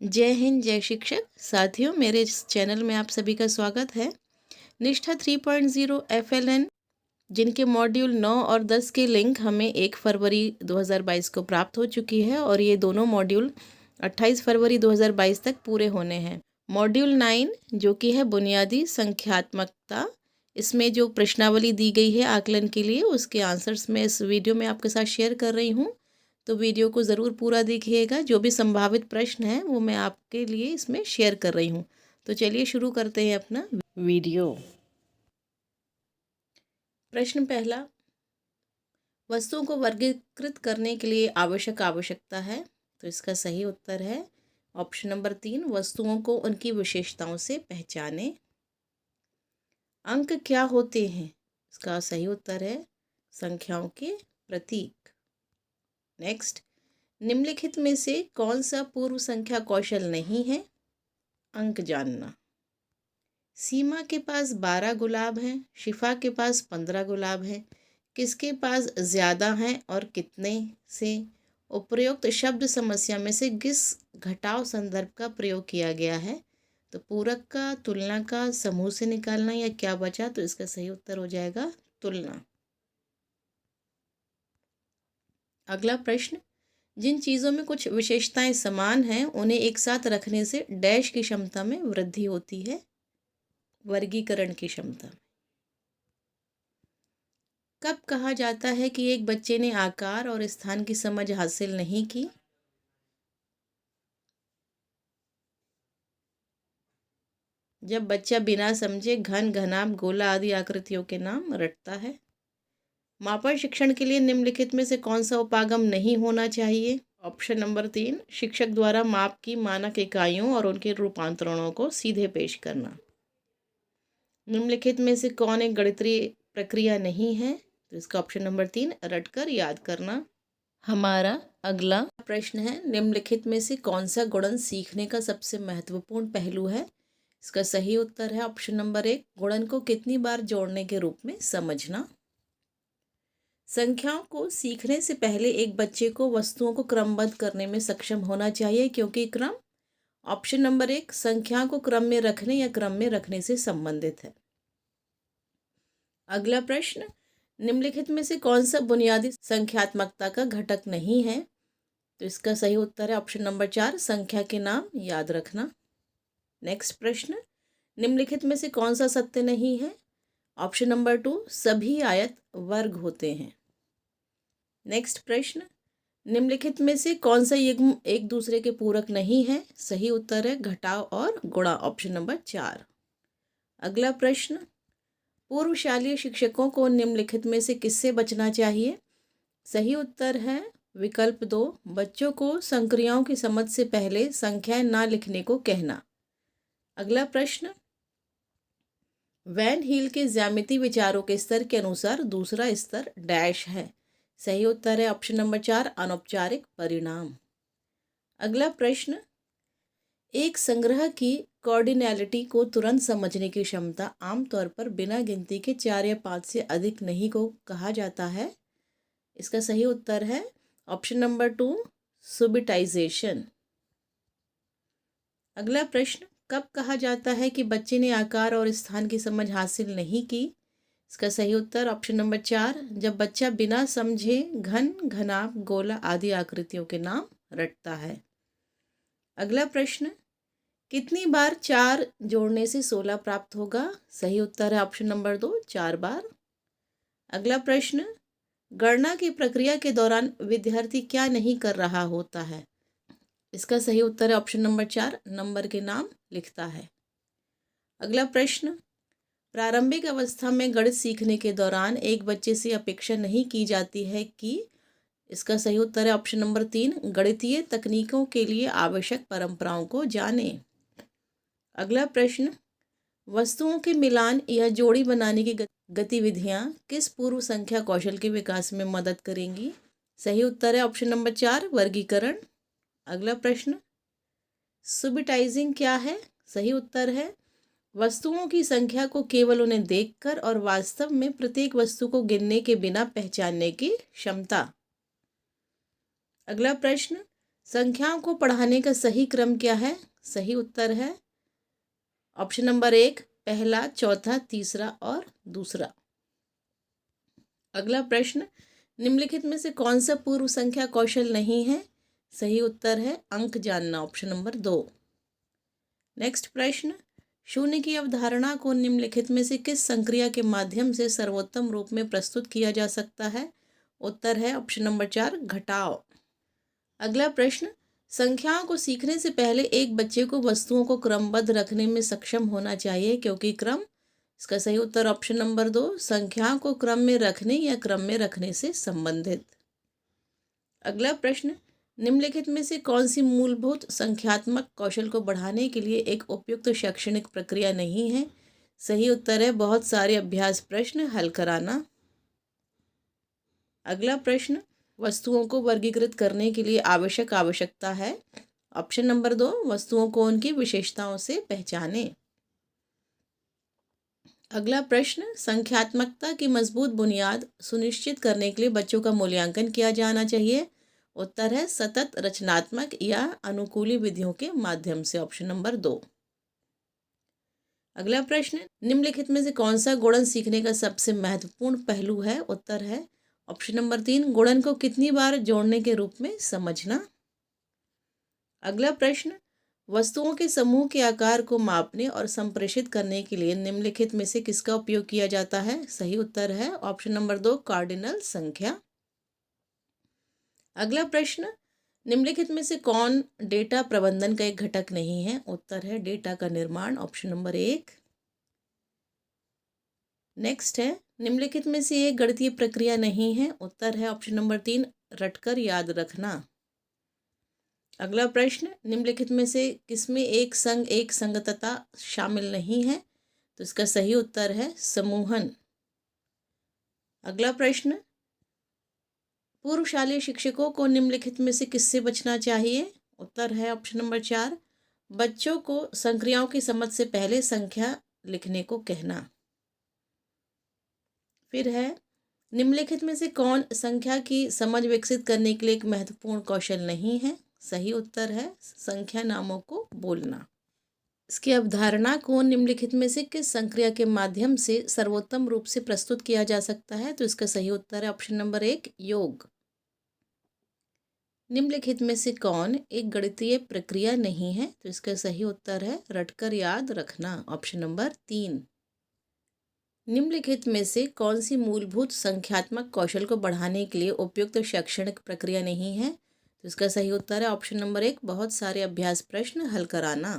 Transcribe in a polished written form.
जय हिंद, जय शिक्षक साथियों। मेरे इस चैनल में आप सभी का स्वागत है। निष्ठा 3.0 FLN जिनके मॉड्यूल 9 और 10 के लिंक हमें 1 फरवरी 2022 को प्राप्त हो चुकी है और ये दोनों मॉड्यूल 28 फरवरी 2022 तक पूरे होने हैं। मॉड्यूल 9 जो कि है बुनियादी संख्यात्मकता, इसमें जो प्रश्नावली दी गई है आकलन के लिए, उसके आंसर्स मैं इस वीडियो में आपके साथ शेयर कर रही हूँ। तो वीडियो को ज़रूर पूरा देखिएगा। जो भी संभावित प्रश्न हैं वो मैं आपके लिए इसमें शेयर कर रही हूँ। तो चलिए शुरू करते हैं अपना वीडियो। प्रश्न पहला, वस्तुओं को वर्गीकृत करने के लिए आवश्यकता है। तो इसका सही उत्तर है ऑप्शन नंबर 3, वस्तुओं को उनकी विशेषताओं से पहचाने। अंक क्या होते हैं? इसका सही उत्तर है संख्याओं के प्रतीक। नेक्स्ट, निम्नलिखित में से कौन सा पूर्व संख्या कौशल नहीं है? अंक जानना। सीमा के पास 12 गुलाब हैं, शिफा के पास 15 गुलाब हैं। किसके पास ज़्यादा हैं और कितने से? उपरोक्त शब्द समस्या में से किस घटाव संदर्भ का प्रयोग किया गया है? तो पूरक का, तुलना का, समूह से निकालना या क्या बचा? तो इसका सही उत्तर हो जाएगा तुलना। अगला प्रश्न, जिन चीज़ों में कुछ विशेषताएं समान हैं उन्हें एक साथ रखने से डैश की क्षमता में वृद्धि होती है? वर्गीकरण की क्षमता। कब कहा जाता है कि एक बच्चे ने आकार और स्थान की समझ हासिल नहीं की? जब बच्चा बिना समझे घन, घनाभ, गोला आदि आकृतियों के नाम रटता है। मापन शिक्षण के लिए निम्नलिखित में से कौन सा उपागम नहीं होना चाहिए? ऑप्शन नंबर 3, शिक्षक द्वारा माप की मानक इकाइयों और उनके रूपांतरणों को सीधे पेश करना। निम्नलिखित में से कौन एक गणितीय प्रक्रिया नहीं है? तो इसका ऑप्शन नंबर 3, रटकर याद करना। हमारा अगला प्रश्न है, निम्नलिखित में से कौन सा गुणन सीखने का सबसे महत्वपूर्ण पहलू है? इसका सही उत्तर है ऑप्शन नंबर 1, गुणन को कितनी बार जोड़ने के रूप में समझना। संख्याओं को सीखने से पहले एक बच्चे को वस्तुओं को क्रमबद्ध करने में सक्षम होना चाहिए, क्योंकि क्रम ऑप्शन नंबर 1 संख्या को क्रम में रखने या क्रम में रखने से संबंधित है। अगला प्रश्न, निम्नलिखित में से कौन सा बुनियादी संख्यात्मकता का घटक नहीं है? तो इसका सही उत्तर है ऑप्शन नंबर 4, संख्या के नाम याद रखना। नेक्स्ट प्रश्न, निम्नलिखित में से कौन सा सत्य नहीं है? ऑप्शन नंबर 2, सभी आयत वर्ग होते हैं। नेक्स्ट प्रश्न, निम्नलिखित में से कौन सा युग्म एक दूसरे के पूरक नहीं है? सही उत्तर है घटाव और गुणा, ऑप्शन नंबर 4। अगला प्रश्न, पूर्वशालीय शिक्षकों को निम्नलिखित में से किससे बचना चाहिए? सही उत्तर है विकल्प 2, बच्चों को संक्रियाओं की समझ से पहले संख्याएं ना लिखने को कहना। अगला प्रश्न, वैन हील के ज्यामिति विचारों के स्तर के अनुसार दूसरा स्तर डैश है। सही उत्तर है ऑप्शन नंबर 4, अनौपचारिक परिणाम। अगला प्रश्न, एक संग्रह की कॉर्डिनैलिटी को तुरंत समझने की क्षमता आमतौर पर बिना गिनती के 4 या 5 से अधिक नहीं को कहा जाता है। इसका सही उत्तर है ऑप्शन नंबर 2, सुबिटाइजेशन। अगला प्रश्न, कब कहा जाता है कि बच्चे ने आकार और स्थान की समझ हासिल नहीं की? इसका सही उत्तर ऑप्शन नंबर 4, जब बच्चा बिना समझे घन, घनाभ, गोला आदि आकृतियों के नाम रटता है। अगला प्रश्न, कितनी बार 4 जोड़ने से 16 प्राप्त होगा? सही उत्तर है ऑप्शन नंबर 2, 4 बार। अगला प्रश्न, गणना की प्रक्रिया के दौरान विद्यार्थी क्या नहीं कर रहा होता है? इसका सही उत्तर है ऑप्शन नंबर 4, नंबर के नाम लिखता है। अगला प्रश्न, प्रारंभिक अवस्था में गणित सीखने के दौरान एक बच्चे से अपेक्षा नहीं की जाती है कि? इसका सही उत्तर है ऑप्शन नंबर 3, गणितीय तकनीकों के लिए आवश्यक परंपराओं को जानें। अगला प्रश्न, वस्तुओं के मिलान या जोड़ी बनाने की गतिविधियां किस पूर्व संख्या कौशल के विकास में मदद करेंगी? सही उत्तर है ऑप्शन नंबर 4, वर्गीकरण। अगला प्रश्न, सुबिटाइजिंग क्या है? सही उत्तर है वस्तुओं की संख्या को केवल उन्हें देखकर और वास्तव में प्रत्येक वस्तु को गिनने के बिना पहचानने की क्षमता। अगला प्रश्न, संख्याओं को पढ़ाने का सही क्रम क्या है? सही उत्तर है ऑप्शन नंबर 1, पहला, चौथा, तीसरा और दूसरा। अगला प्रश्न, निम्नलिखित में से कौन सा पूर्व संख्या कौशल नहीं है? सही उत्तर है अंक जानना, ऑप्शन नंबर 2। नेक्स्ट प्रश्न, शून्य की अवधारणा को निम्नलिखित में से किस संक्रिया के माध्यम से सर्वोत्तम रूप में प्रस्तुत किया जा सकता है? उत्तर है ऑप्शन नंबर 4, घटाव। अगला प्रश्न, संख्याओं को सीखने से पहले एक बच्चे को वस्तुओं को क्रमबद्ध रखने में सक्षम होना चाहिए क्योंकि क्रम। इसका सही उत्तर ऑप्शन नंबर 2, संख्याओं को क्रम में रखने या क्रम में रखने से संबंधित। अगला प्रश्न, निम्नलिखित में से कौन सी मूलभूत संख्यात्मक कौशल को बढ़ाने के लिए एक उपयुक्त शैक्षणिक प्रक्रिया नहीं है? सही उत्तर है बहुत सारे अभ्यास प्रश्न हल कराना। अगला प्रश्न, वस्तुओं को वर्गीकृत करने के लिए आवश्यकता है। ऑप्शन नंबर 2, वस्तुओं को उनकी विशेषताओं से पहचानें। अगला प्रश्न, संख्यात्मकता की मजबूत बुनियाद सुनिश्चित करने के लिए बच्चों का मूल्यांकन किया जाना चाहिए। उत्तर है सतत, रचनात्मक या अनुकूली विधियों के माध्यम से, ऑप्शन नंबर 2। अगला प्रश्न, निम्नलिखित में से कौन सा गुणन सीखने का सबसे महत्वपूर्ण पहलू है? उत्तर है ऑप्शन नंबर 3, गुणन को कितनी बार जोड़ने के रूप में समझना। अगला प्रश्न, वस्तुओं के समूह के आकार को मापने और संप्रेषित करने के लिए निम्नलिखित में से किसका उपयोग किया जाता है? सही उत्तर है ऑप्शन नंबर 2, कार्डिनल संख्या। अगला प्रश्न, निम्नलिखित में से कौन डेटा प्रबंधन का एक घटक नहीं है? उत्तर है डेटा का निर्माण, ऑप्शन नंबर 1। नेक्स्ट है, निम्नलिखित में से एक गणितीय प्रक्रिया नहीं है? उत्तर है ऑप्शन नंबर 3, रटकर याद रखना। अगला प्रश्न, निम्नलिखित में से किसमें एक संग एक संगतता शामिल नहीं है? तो इसका सही उत्तर है समूहन। अगला प्रश्न, पूर्वशालीय शिक्षकों को निम्नलिखित में से किससे बचना चाहिए? उत्तर है ऑप्शन नंबर 4, बच्चों को संक्रियाओं की समझ से पहले संख्या लिखने को कहना। फिर है, निम्नलिखित में से कौन संख्या की समझ विकसित करने के लिए एक महत्वपूर्ण कौशल नहीं है? सही उत्तर है संख्या नामों को बोलना। इसकी अवधारणा को निम्नलिखित में से किस संक्रिया के माध्यम से सर्वोत्तम रूप से प्रस्तुत किया जा सकता है? तो इसका सही उत्तर है ऑप्शन नंबर 1, योग। निम्नलिखित में से कौन एक गणितीय प्रक्रिया नहीं है? तो इसका सही उत्तर है रटकर याद रखना, ऑप्शन नंबर 3। निम्नलिखित में से कौन सी मूलभूत संख्यात्मक कौशल को बढ़ाने के लिए उपयुक्त शैक्षणिक प्रक्रिया नहीं है? तो इसका सही उत्तर है ऑप्शन नंबर 1, बहुत सारे अभ्यास प्रश्न हल कराना।